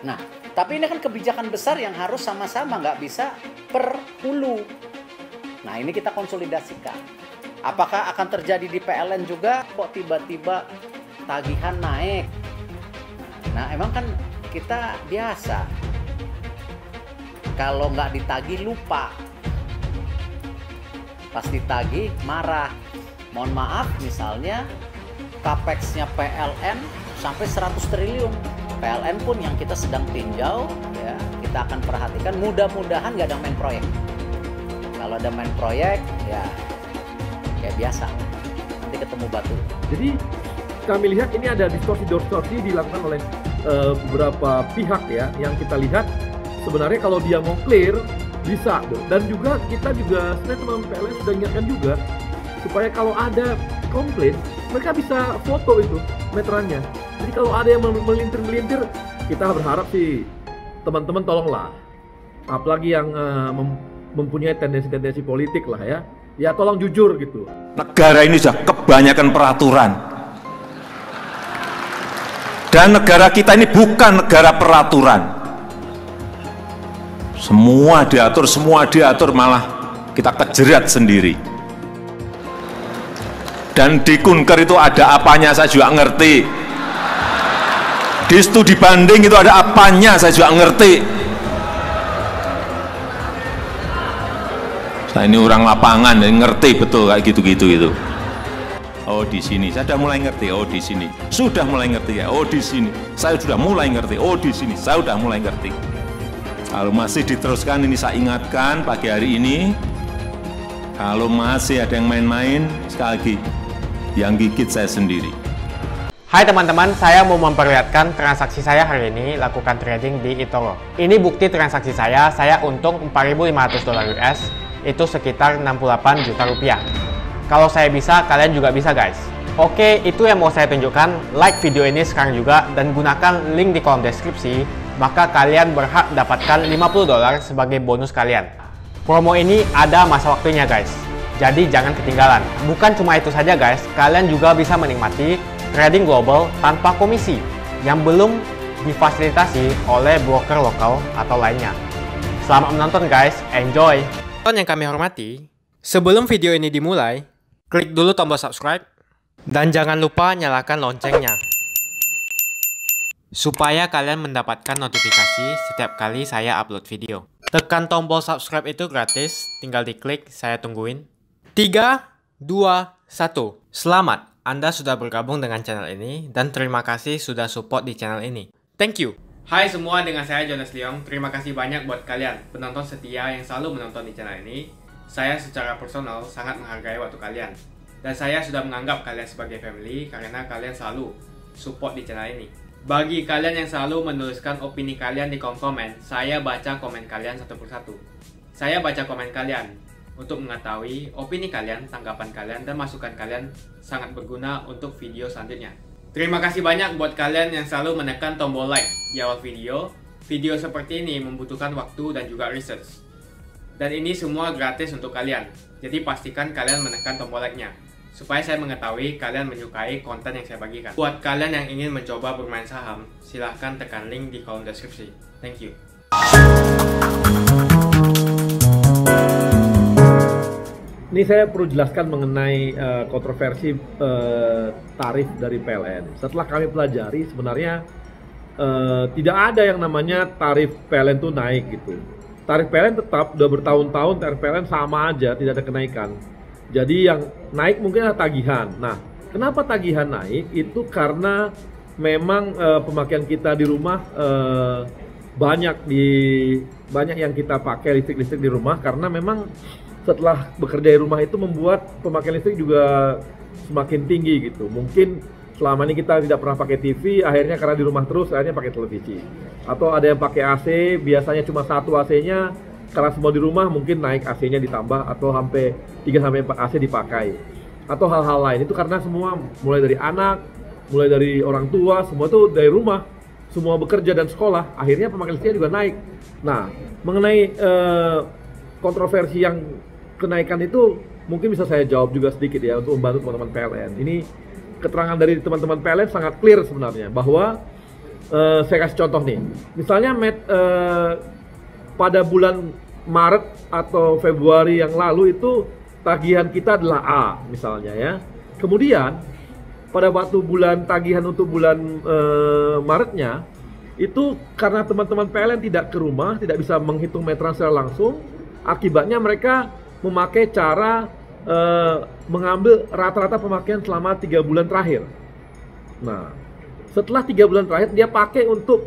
Nah, tapi ini kan kebijakan besar yang harus sama-sama, nggak bisa per hulu. Nah, ini kita konsolidasikan. Apakah akan terjadi di PLN juga? Kok tiba-tiba tagihan naik? Nah, emang kan kita biasa. Kalau nggak ditagih lupa. Pas ditagih marah. Mohon maaf, misalnya Capex-nya PLN sampai 100 triliun. PLN pun yang kita sedang tinjau, ya, kita akan perhatikan. Mudah-mudahan nggak ada main proyek. Kalau ada main proyek, ya biasa. Nanti ketemu batu. Jadi kami lihat ini ada distorsi-distorsi dilakukan oleh beberapa pihak ya. Yang kita lihat sebenarnya kalau dia mau clear bisa. Dan juga kita juga sebenarnya teman PLN sudah ingatkan juga supaya kalau ada komplain mereka bisa foto itu meterannya. Jadi kalau ada yang melintir-melintir, kita berharap sih teman-teman tolonglah. Apalagi yang mempunyai tendensi-tendensi politik lah ya. Ya tolong jujur gitu. Negara ini sudah kebanyakan peraturan. Dan negara kita ini bukan negara peraturan. Semua diatur, malah kita kejerat sendiri. Dan di Kunker itu ada apanya saya juga ngerti. Di studi banding itu ada apanya saya juga ngerti. Saya ini orang lapangan dan ngerti betul kayak gitu-gitu itu. Oh di sini saya sudah mulai ngerti. Oh di sini sudah mulai ngerti ya. Oh di sini saya sudah mulai ngerti. Oh di sini saya sudah mulai ngerti. Kalau masih diteruskan ini saya ingatkan pagi hari ini. Kalau masih ada yang main-main, sekali lagi yang gigit saya sendiri. Hai teman-teman, saya mau memperlihatkan transaksi saya hari ini lakukan trading di eToro. Ini bukti transaksi saya untung $4.500 US, itu sekitar 68 juta rupiah. Kalau saya bisa, kalian juga bisa guys. Oke, itu yang mau saya tunjukkan. Like video ini sekarang juga dan gunakan link di kolom deskripsi, maka kalian berhak dapatkan $50 sebagai bonus kalian. Promo ini ada masa waktunya guys, jadi jangan ketinggalan. Bukan cuma itu saja guys, kalian juga bisa menikmati trading global tanpa komisi yang belum difasilitasi oleh broker lokal atau lainnya. Selamat menonton guys, enjoy! Yang kami hormati, sebelum video ini dimulai, klik dulu tombol subscribe dan jangan lupa nyalakan loncengnya supaya kalian mendapatkan notifikasi setiap kali saya upload video. Tekan tombol subscribe itu gratis, tinggal diklik, saya tungguin. 3, 2, 1. Selamat, Anda sudah bergabung dengan channel ini dan terima kasih sudah support di channel ini. Thank you. Hai semua, dengan saya Jonas Leong. Terima kasih banyak buat kalian penonton setia yang selalu menonton di channel ini. Saya secara personal sangat menghargai waktu kalian. Dan saya sudah menganggap kalian sebagai family karena kalian selalu support di channel ini. Bagi kalian yang selalu menuliskan opini kalian di kolom komen, saya baca komen kalian satu persatu. Saya baca komen kalian untuk mengetahui opini kalian, tanggapan kalian, dan masukan kalian sangat berguna untuk video selanjutnya. Terima kasih banyak buat kalian yang selalu menekan tombol like di awal video. Video seperti ini membutuhkan waktu dan juga research. Dan ini semua gratis untuk kalian. Jadi pastikan kalian menekan tombol like-nya supaya saya mengetahui kalian menyukai konten yang saya bagikan. Buat kalian yang ingin mencoba bermain saham, silahkan tekan link di kolom deskripsi. Thank you. Ini saya perlu jelaskan mengenai kontroversi tarif dari PLN. Setelah kami pelajari, sebenarnya tidak ada yang namanya tarif PLN itu naik gitu. Tarif PLN tetap, udah bertahun-tahun tarif PLN sama aja, tidak ada kenaikan. Jadi yang naik mungkin adalah tagihan. Nah, kenapa tagihan naik? Itu karena memang pemakaian kita di rumah banyak yang kita pakai listrik di rumah, karena memang setelah bekerja di rumah itu membuat pemakaian listrik juga semakin tinggi gitu. Mungkin selama ini kita tidak pernah pakai TV, akhirnya karena di rumah terus akhirnya pakai televisi. Atau ada yang pakai AC, biasanya cuma satu AC-nya, karena semua di rumah mungkin naik AC-nya ditambah atau sampai 3-4 AC dipakai. Atau hal-hal lain, itu karena semua mulai dari anak, mulai dari orang tua, semua itu dari rumah, semua bekerja dan sekolah, akhirnya pemakaian listriknya juga naik. Nah, mengenai kontroversi yang kenaikan itu mungkin bisa saya jawab juga sedikit ya untuk membantu teman-teman PLN. Ini keterangan dari teman-teman PLN sangat clear sebenarnya bahwa Saya kasih contoh nih, misalnya pada bulan Maret atau Februari yang lalu itu tagihan kita adalah A misalnya ya. Kemudian pada waktu bulan tagihan untuk bulan Maretnya itu karena teman-teman PLN tidak ke rumah, tidak bisa menghitung meteran secara langsung, akibatnya mereka memakai cara mengambil rata-rata pemakaian selama 3 bulan terakhir. Nah, setelah 3 bulan terakhir dia pakai untuk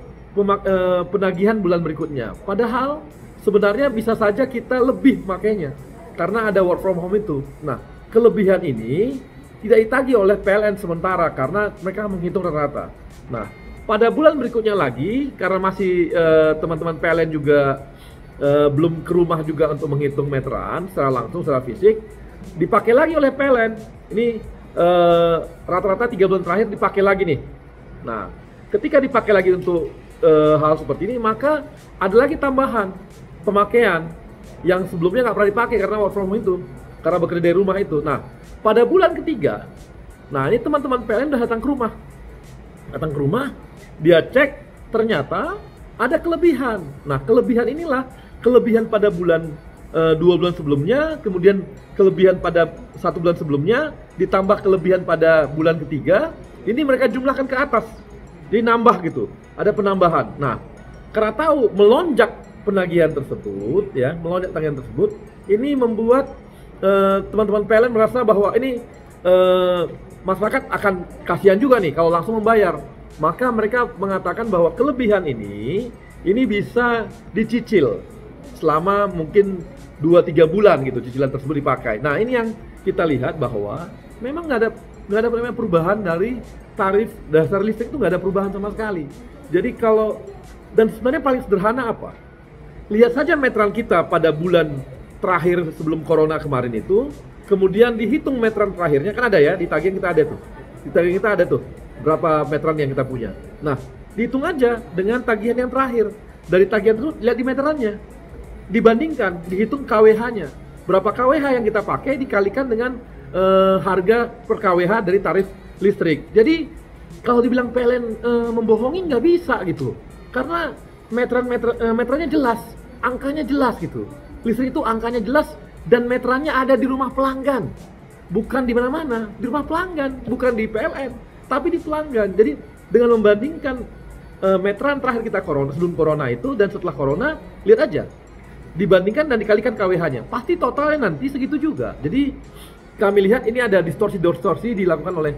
penagihan bulan berikutnya. Padahal sebenarnya bisa saja kita lebih makainya karena ada work from home itu. Nah, kelebihan ini tidak ditagih oleh PLN sementara karena mereka menghitung rata-rata. Nah, pada bulan berikutnya lagi karena masih teman-teman PLN juga belum ke rumah juga untuk menghitung meteran secara langsung, secara fisik, dipakai lagi oleh PLN. Ini rata-rata 3 bulan terakhir dipakai lagi nih. Nah, ketika dipakai lagi untuk hal seperti ini, maka ada lagi tambahan pemakaian yang sebelumnya nggak pernah dipakai karena work from home itu, karena bekerja dari rumah itu. Nah, pada bulan ketiga, nah ini teman-teman PLN udah datang ke rumah, dia cek ternyata ada kelebihan. Nah, kelebihan inilah kelebihan pada bulan 2 bulan sebelumnya, kemudian kelebihan pada 1 bulan sebelumnya, ditambah kelebihan pada bulan ketiga. Ini mereka jumlahkan ke atas, jadi nambah gitu, ada penambahan. Nah, karena tahu melonjak penagihan tersebut, ya, melonjak tagihan tersebut, ini membuat teman-teman PLN merasa bahwa ini masyarakat akan kasihan juga nih kalau langsung membayar. Maka mereka mengatakan bahwa kelebihan ini bisa dicicil selama mungkin 2-3 bulan gitu, cicilan tersebut dipakai. Nah, ini yang kita lihat bahwa memang nggak ada perubahan dari tarif dasar listrik, itu nggak ada perubahan sama sekali. Jadi kalau, dan sebenarnya paling sederhana apa? Lihat saja meteran kita pada bulan terakhir sebelum corona kemarin itu, kemudian dihitung meteran terakhirnya, kan ada ya, di tagihan kita ada tuh. Di tagihan kita ada tuh, berapa meteran yang kita punya. Nah, dihitung aja dengan tagihan yang terakhir. Dari tagihan itu, lihat di meterannya. Dibandingkan, dihitung KWH-nya. Berapa KWH yang kita pakai dikalikan dengan harga per KWH dari tarif listrik. Jadi, kalau dibilang PLN membohongi, nggak bisa gitu. Karena meterannya jelas, angkanya jelas gitu. Listrik itu angkanya jelas dan meterannya ada di rumah pelanggan. Bukan di mana-mana, di rumah pelanggan, bukan di PLN, tapi di pelanggan. Jadi dengan membandingkan meteran terakhir kita sebelum corona itu dan setelah corona, lihat aja. Dibandingkan dan dikalikan KWH-nya, pasti totalnya nanti segitu juga. Jadi kami lihat ini ada distorsi dilakukan oleh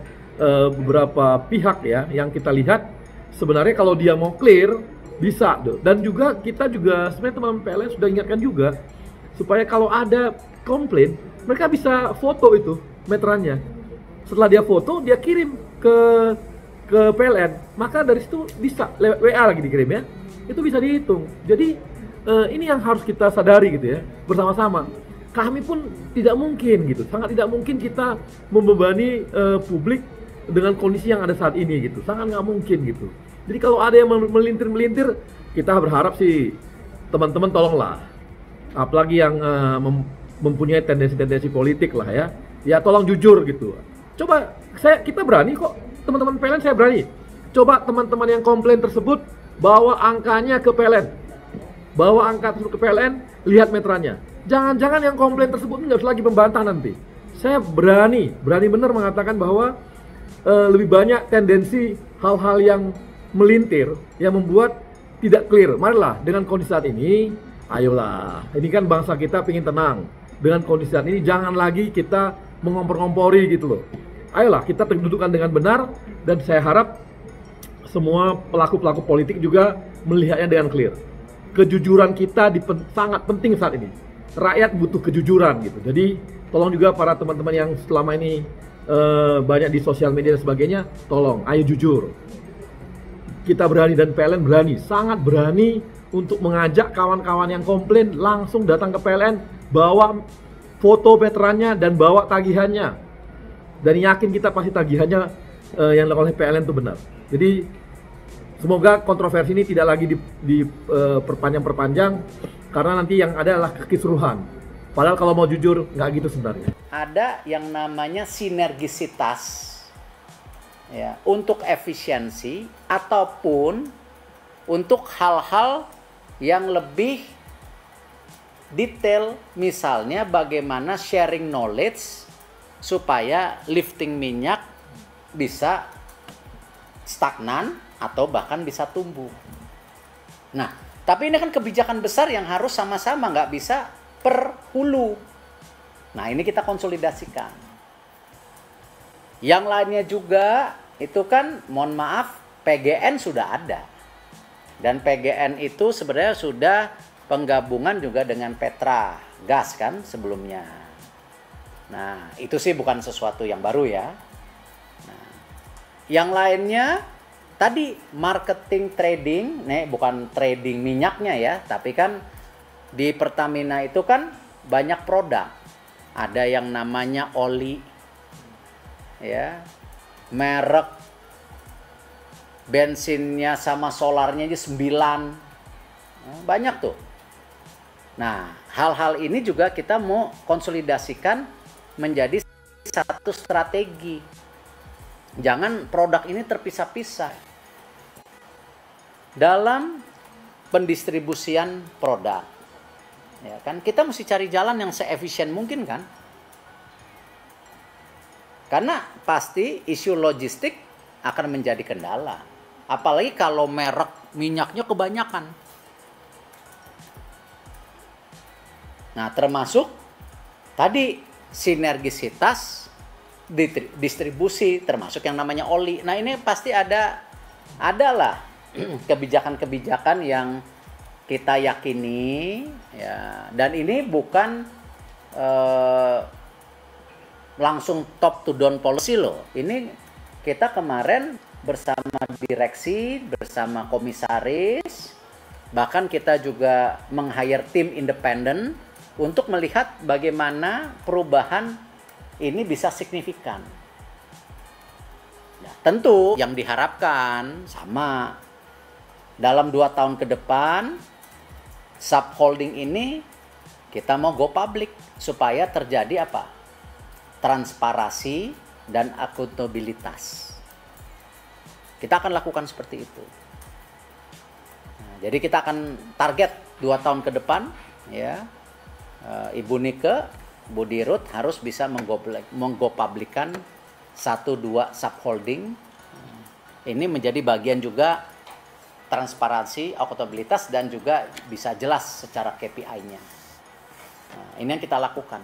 beberapa pihak ya, yang kita lihat sebenarnya kalau dia mau clear bisa tuh. Dan juga kita juga sebenarnya teman-teman PLN sudah ingatkan juga supaya kalau ada komplain mereka bisa foto itu meterannya. Setelah dia foto, dia kirim ke PLN, maka dari situ bisa lewat WA lagi dikirim ya. Itu bisa dihitung. Jadi ini yang harus kita sadari gitu ya, bersama-sama. Kami pun tidak mungkin gitu, sangat tidak mungkin kita membebani publik dengan kondisi yang ada saat ini gitu, sangat nggak mungkin gitu. Jadi kalau ada yang melintir-melintir, kita berharap sih teman-teman tolonglah, apalagi yang mempunyai tendensi-tendensi politik lah ya, ya tolong jujur gitu. Coba kita berani kok, teman-teman PLN saya berani. Coba teman-teman yang komplain tersebut bawa angkanya ke PLN, bawa angka tersebut ke PLN, lihat meterannya. Jangan-jangan yang komplain tersebut nggak usah lagi membantah nanti. Saya berani benar mengatakan bahwa lebih banyak tendensi hal-hal yang melintir yang membuat tidak clear. Marilah dengan kondisi saat ini, ayolah. Ini kan bangsa kita pengen tenang. Dengan kondisi saat ini jangan lagi kita mengompor-ngompori gitu loh. Ayolah kita dudukkan dengan benar, dan saya harap semua pelaku-pelaku politik juga melihatnya dengan clear. Kejujuran kita sangat penting saat ini. Rakyat butuh kejujuran gitu. Jadi tolong juga para teman-teman yang selama ini banyak di sosial media dan sebagainya, tolong ayo jujur. Kita berani dan PLN berani, sangat berani untuk mengajak kawan-kawan yang komplain langsung datang ke PLN, bawa foto meterannya dan bawa tagihannya. Dan yakin kita pasti tagihannya yang dilakukan oleh PLN itu benar. Jadi semoga kontroversi ini tidak lagi diperpanjang karena nanti yang ada adalah kekisruhan. Padahal kalau mau jujur nggak gitu sebenarnya. Ada yang namanya sinergisitas ya, untuk efisiensi ataupun untuk hal-hal yang lebih detail, misalnya bagaimana sharing knowledge supaya lifting minyak bisa stagnan atau bahkan bisa tumbuh. Nah, tapi ini kan kebijakan besar yang harus sama-sama, nggak bisa per hulu. Nah, ini kita konsolidasikan. Yang lainnya juga itu kan, mohon maaf, PGN sudah ada. Dan PGN itu sebenarnya sudah penggabungan juga dengan Petra Gas kan sebelumnya. Nah, itu sih bukan sesuatu yang baru ya. Nah, yang lainnya tadi marketing trading, nih bukan trading minyaknya ya, tapi kan di Pertamina itu kan banyak produk. Ada yang namanya oli, ya, merek bensinnya sama solarnya aja 9, banyak tuh. Nah, hal-hal ini juga kita mau konsolidasikan menjadi satu strategi. Jangan produk ini terpisah-pisah dalam pendistribusian produk. Ya kan, kita mesti cari jalan yang seefisien mungkin kan. Karena pasti isu logistik akan menjadi kendala. Apalagi kalau merek minyaknya kebanyakan. Nah, termasuk tadi sinergisitas distribusi, termasuk yang namanya oli. Nah, ini pasti adalah kebijakan-kebijakan yang kita yakini ya, dan ini bukan langsung top to down policy loh. Ini kita kemarin bersama direksi, bersama komisaris, bahkan kita juga meng-hire tim independen untuk melihat bagaimana perubahan ini bisa signifikan. Ya, tentu yang diharapkan sama dalam 2 tahun ke depan subholding ini kita mau go public supaya terjadi apa? Transparansi dan akuntabilitas. Kita akan lakukan seperti itu. Nah, jadi kita akan target 2 tahun ke depan ya. Ibu Nike, Bu Dirut harus bisa menggo-publikan 1-2 subholding. Ini menjadi bagian juga transparansi, akuntabilitas, dan juga bisa jelas secara KPI-nya. Nah, ini yang kita lakukan.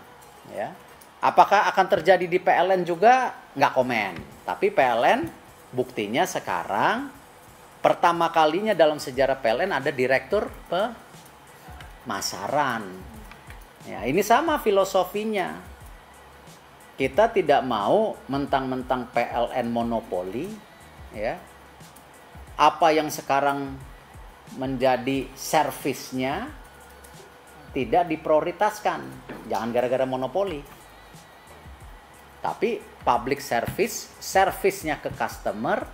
Ya. Apakah akan terjadi di PLN juga? Nggak komen. Tapi PLN buktinya sekarang pertama kalinya dalam sejarah PLN ada direktur pemasaran. Ya, ini sama filosofinya. Kita tidak mau mentang-mentang PLN monopoli, ya. Apa yang sekarang menjadi servisnya tidak diprioritaskan. Jangan gara-gara monopoli. Tapi public service, servisnya ke customer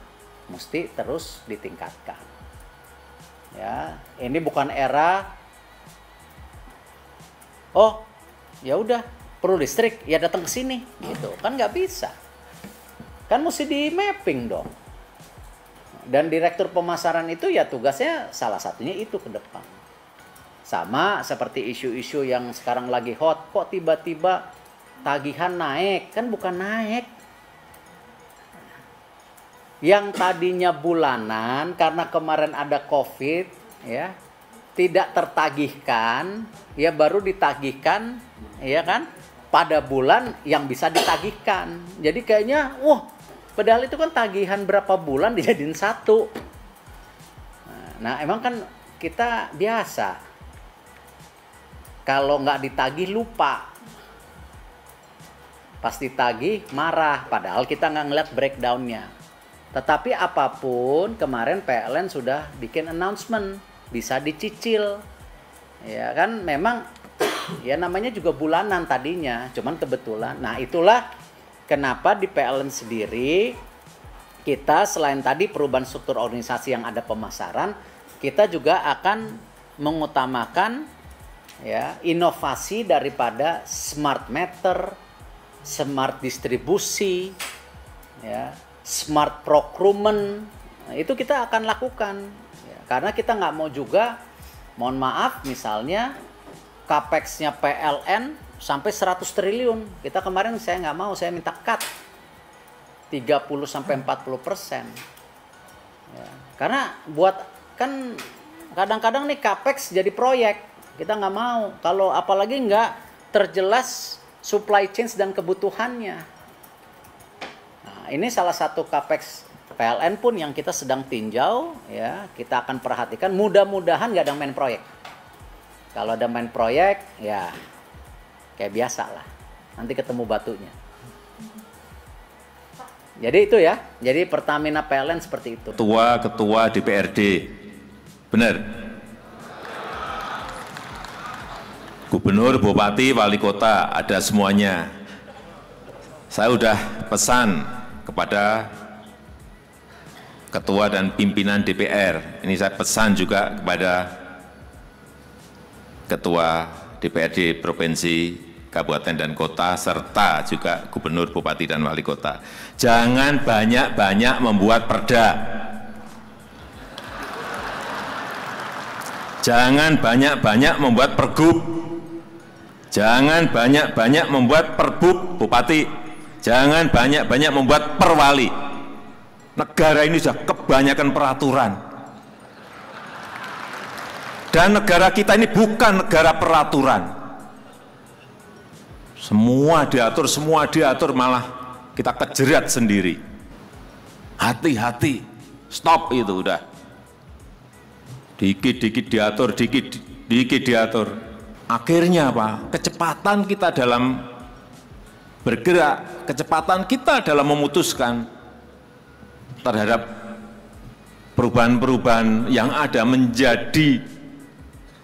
mesti terus ditingkatkan. Ya, ini bukan era oh, ya udah perlu listrik, ya datang ke sini, gitu. Kan nggak bisa. Kan mesti di mapping dong. Dan direktur pemasaran itu ya tugasnya salah satunya itu ke depan. Sama seperti isu-isu yang sekarang lagi hot, kok tiba-tiba tagihan naik? Kan bukan naik. Yang tadinya bulanan karena kemarin ada COVID, ya, tidak tertagihkan, ya baru ditagihkan, ya kan, pada bulan yang bisa ditagihkan. Jadi kayaknya, wah, padahal itu kan tagihan berapa bulan dijadiin satu. Nah, emang kan kita biasa, kalau nggak ditagih lupa, pas ditagih marah, padahal kita nggak ngeliat breakdownnya. Tetapi apapun, kemarin PLN sudah bikin announcement, bisa dicicil, ya kan, memang ya namanya juga bulanan tadinya, cuman kebetulan. Nah, itulah kenapa di PLN sendiri kita selain tadi perubahan struktur organisasi yang ada pemasaran, kita juga akan mengutamakan ya inovasi daripada smart meter, smart distribusi, ya, smart procurement. Nah, itu kita akan lakukan. Ya. Karena kita nggak mau juga, mohon maaf, misalnya capex-nya PLN sampai 100 triliun. Kita kemarin saya nggak mau, saya minta cut 30-40%. Ya. Karena buat kan kadang-kadang nih capex jadi proyek, kita nggak mau. Kalau apalagi nggak terjelas supply chain dan kebutuhannya. Nah, ini salah satu capex PLN pun yang kita sedang tinjau, ya kita akan perhatikan. Mudah-mudahan nggak ada main proyek. Kalau ada main proyek, ya kayak biasa lah. Nanti ketemu batunya. Jadi itu ya. Jadi Pertamina PLN seperti itu. Ketua DPRD, benar. Gubernur, Bupati, Wali Kota, ada semuanya. Saya udah pesan kepada Ketua dan pimpinan DPR. Ini saya pesan juga kepada Ketua DPRD Provinsi, Kabupaten dan Kota, serta juga Gubernur, Bupati, dan Wali Kota. Jangan banyak-banyak membuat perda. Jangan banyak-banyak membuat pergub. Jangan banyak-banyak membuat perbub, Bupati. Jangan banyak-banyak membuat perwali. Negara ini sudah kebanyakan peraturan. Dan negara kita ini bukan negara peraturan. Semua diatur, malah kita kejerat sendiri. Hati-hati, stop itu udah. Dikit-dikit diatur, dikit diatur. Akhirnya apa? Kecepatan kita dalam bergerak, kecepatan kita dalam memutuskan terhadap perubahan-perubahan yang ada menjadi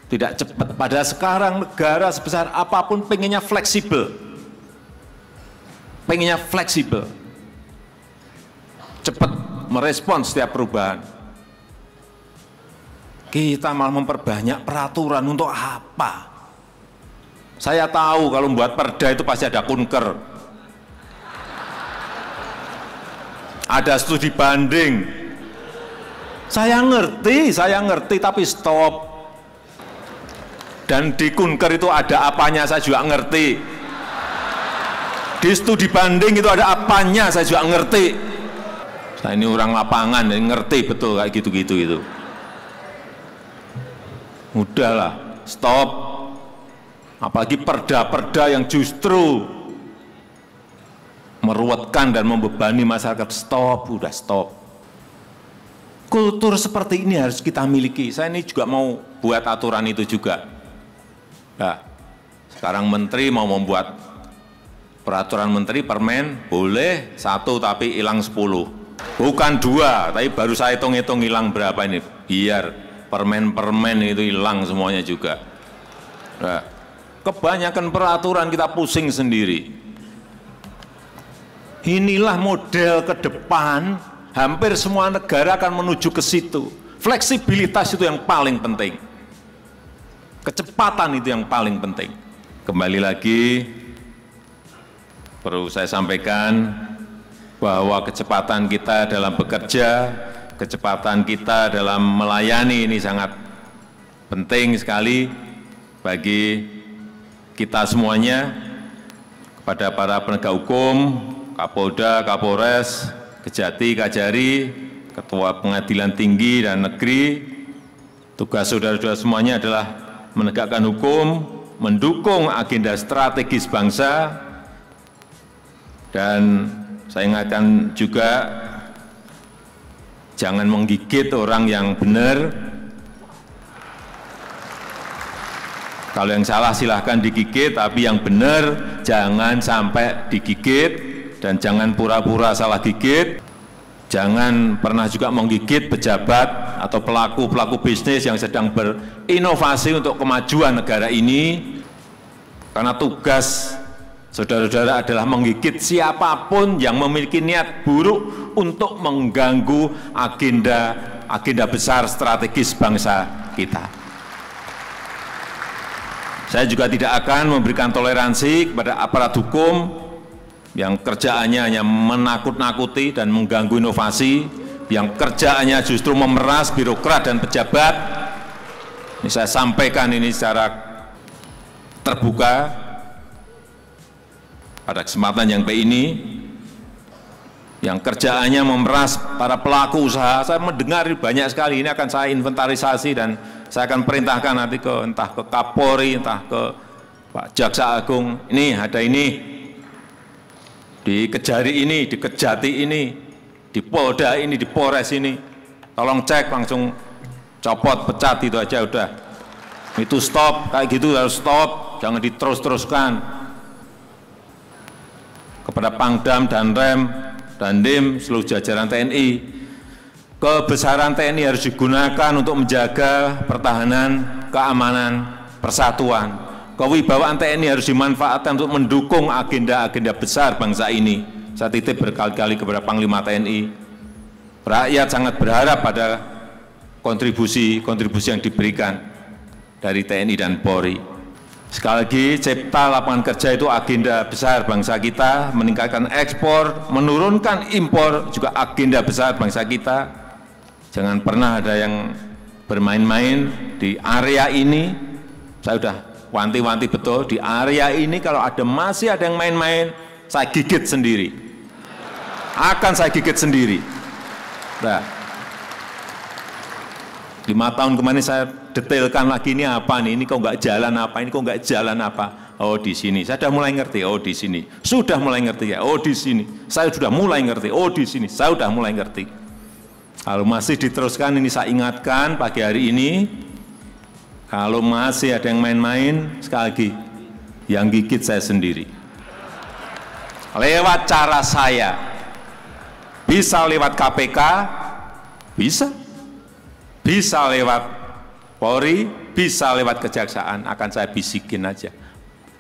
tidak cepat. Pada sekarang negara sebesar apapun pengennya fleksibel. Pengennya fleksibel. Cepat merespons setiap perubahan. Kita malah memperbanyak peraturan untuk apa? Saya tahu kalau membuat perda itu pasti ada kunker. Ada studi banding. Saya ngerti, tapi stop. Dan di kunker itu ada apanya, saya juga ngerti. Di studi banding itu ada apanya, saya juga ngerti. Saya ini orang lapangan, ngerti betul kayak gitu-gitu itu. Udahlah, stop. Apalagi perda-perda yang justru meruwetkan dan membebani masyarakat, stop, udah stop. Kultur seperti ini harus kita miliki. Saya ini juga mau buat aturan itu juga. Nah, sekarang menteri mau membuat peraturan menteri permen, boleh 1 tapi hilang 10. Bukan 2, tapi baru saya hitung-hitung hilang berapa ini. Biar permen-permen itu hilang semuanya juga. Nah, kebanyakan peraturan kita pusing sendiri. Inilah model ke depan, hampir semua negara akan menuju ke situ. Fleksibilitas itu yang paling penting. Kecepatan itu yang paling penting. Kembali lagi, perlu saya sampaikan bahwa kecepatan kita dalam bekerja, kecepatan kita dalam melayani ini sangat penting sekali bagi kita semuanya, kepada para penegak hukum, Kapolda, Kapolres, Kejati, Kajari, Ketua Pengadilan Tinggi dan Negeri. Tugas saudara-saudara semuanya adalah menegakkan hukum, mendukung agenda strategis bangsa, dan saya ingatkan juga jangan menggigit orang yang benar. Kalau yang salah silahkan digigit, tapi yang benar jangan sampai digigit. Dan jangan pura-pura salah gigit, jangan pernah juga menggigit pejabat atau pelaku-pelaku bisnis yang sedang berinovasi untuk kemajuan negara ini. Karena tugas saudara-saudara adalah menggigit siapapun yang memiliki niat buruk untuk mengganggu agenda besar strategis bangsa kita. Saya juga tidak akan memberikan toleransi kepada aparat hukum yang kerjaannya hanya menakut-nakuti dan mengganggu inovasi yang kerjaannya justru memeras birokrat dan pejabat. Ini saya sampaikan ini secara terbuka pada kesempatan yang baik ini, yang kerjaannya memeras para pelaku usaha. Saya mendengar banyak sekali, ini akan saya inventarisasi dan saya akan perintahkan nanti entah ke Kapolri, entah ke Pak Jaksa Agung. Ini ada ini, di Kejari ini, di Kejati ini, di Polda ini, di Polres ini, tolong cek, langsung copot, pecat, itu aja udah. Itu stop, kayak gitu harus stop, jangan diterus-teruskan. Kepada Pangdam dan Rem dan Dim, seluruh jajaran TNI, kebesaran TNI harus digunakan untuk menjaga pertahanan, keamanan, persatuan. Kewibawaan TNI harus dimanfaatkan untuk mendukung agenda-agenda besar bangsa ini. Saya titip berkali-kali kepada Panglima TNI, rakyat sangat berharap pada kontribusi yang diberikan dari TNI dan Polri. Sekali lagi, cipta lapangan kerja itu agenda besar bangsa kita, meningkatkan ekspor, menurunkan impor juga agenda besar bangsa kita. Jangan pernah ada yang bermain-main di area ini. Saya sudah wanti-wanti betul, di area ini kalau masih ada yang main-main, saya gigit sendiri. Akan saya gigit sendiri. Nah, 5 tahun kemarin saya detailkan lagi, ini apa nih, ini kok nggak jalan apa, ini kok nggak jalan apa. Oh di sini, saya sudah mulai ngerti, oh di sini, sudah mulai ngerti ya, oh di sini, saya sudah mulai ngerti, oh di sini, saya sudah mulai ngerti. Kalau masih diteruskan, ini saya ingatkan pagi hari ini, kalau masih ada yang main-main, sekali lagi, yang gigit saya sendiri. Lewat cara saya, bisa lewat KPK, bisa lewat Polri, bisa lewat Kejaksaan, akan saya bisikin aja.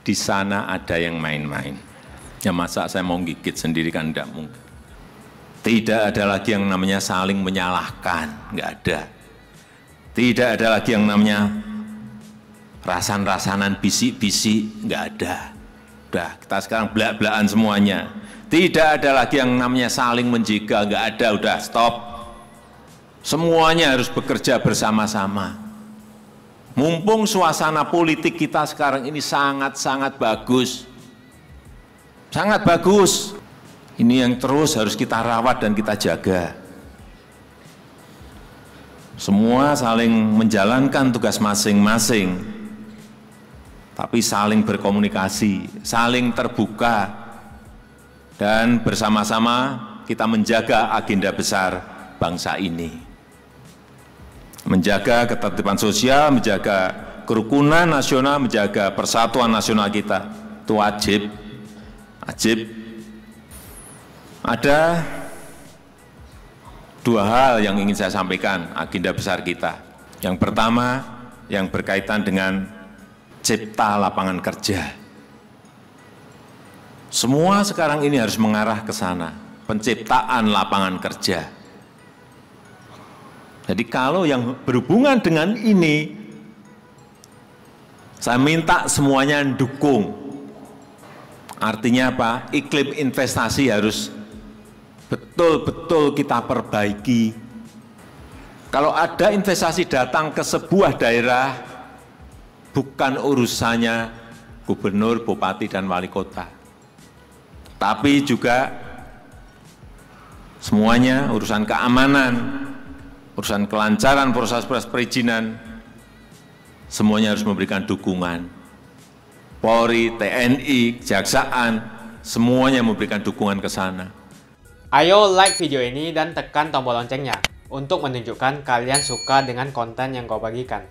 Di sana ada yang main-main. Ya masa saya mau gigit sendiri kan enggak mungkin. Tidak ada lagi yang namanya saling menyalahkan, enggak ada. Tidak ada lagi yang namanya rasan-rasanan bisik-bisik, enggak ada. Udah, kita sekarang belak-belakan semuanya. Tidak ada lagi yang namanya saling menjaga, enggak ada, udah stop. Semuanya harus bekerja bersama-sama. Mumpung suasana politik kita sekarang ini sangat-sangat bagus. Sangat bagus. Ini yang terus harus kita rawat dan kita jaga. Semua saling menjalankan tugas masing-masing. Tapi saling berkomunikasi, saling terbuka. Dan bersama-sama kita menjaga agenda besar bangsa ini. Menjaga ketertiban sosial, menjaga kerukunan nasional, menjaga persatuan nasional kita. Itu wajib. Ada 2 hal yang ingin saya sampaikan, agenda besar kita. Yang pertama, yang berkaitan dengan cipta lapangan kerja. Semua sekarang ini harus mengarah ke sana, penciptaan lapangan kerja. Jadi kalau yang berhubungan dengan ini, saya minta semuanya dukung. Artinya apa? Iklim investasi harus betul-betul kita perbaiki. Kalau ada investasi datang ke sebuah daerah, bukan urusannya gubernur, bupati, dan wali kota. Tapi juga semuanya urusan keamanan, urusan kelancaran proses-proses perizinan, semuanya harus memberikan dukungan. Polri, TNI, Kejaksaan, semuanya memberikan dukungan ke sana. Ayo like video ini dan tekan tombol loncengnya untuk menunjukkan kalian suka dengan konten yang kau bagikan.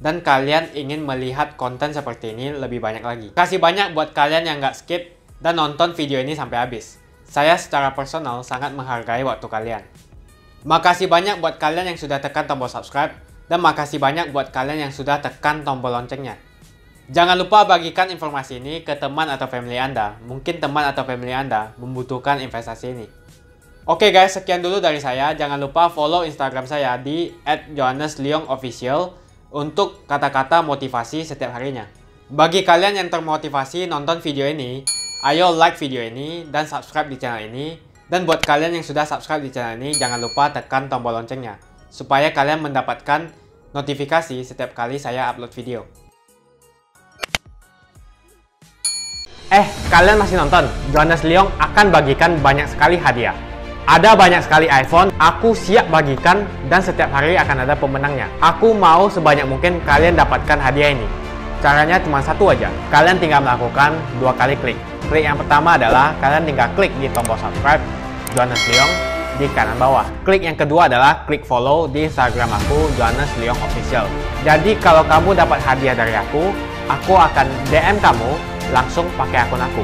Dan kalian ingin melihat konten seperti ini lebih banyak lagi. Kasih banyak buat kalian yang nggak skip dan nonton video ini sampai habis. Saya secara personal sangat menghargai waktu kalian. Makasih banyak buat kalian yang sudah tekan tombol subscribe, dan makasih banyak buat kalian yang sudah tekan tombol loncengnya. Jangan lupa bagikan informasi ini ke teman atau family Anda. Mungkin teman atau family Anda membutuhkan investasi ini. Oke guys, sekian dulu dari saya. Jangan lupa follow Instagram saya di @johannesleongofficial untuk kata-kata motivasi setiap harinya. Bagi kalian yang termotivasi nonton video ini, ayo like video ini dan subscribe di channel ini. Dan buat kalian yang sudah subscribe di channel ini, jangan lupa tekan tombol loncengnya supaya kalian mendapatkan notifikasi setiap kali saya upload video. Kalian masih nonton? Johannes Leong akan bagikan banyak sekali hadiah. Ada banyak sekali iPhone, aku siap bagikan dan setiap hari akan ada pemenangnya. Aku mau sebanyak mungkin kalian dapatkan hadiah ini. Caranya cuma satu aja, kalian tinggal melakukan 2 kali klik. Klik yang pertama adalah kalian tinggal klik di tombol subscribe Johannes Leong di kanan bawah. Klik yang kedua adalah klik follow di Instagram aku Johannes Leong Official. Jadi kalau kamu dapat hadiah dari aku akan DM kamu langsung pakai akun aku.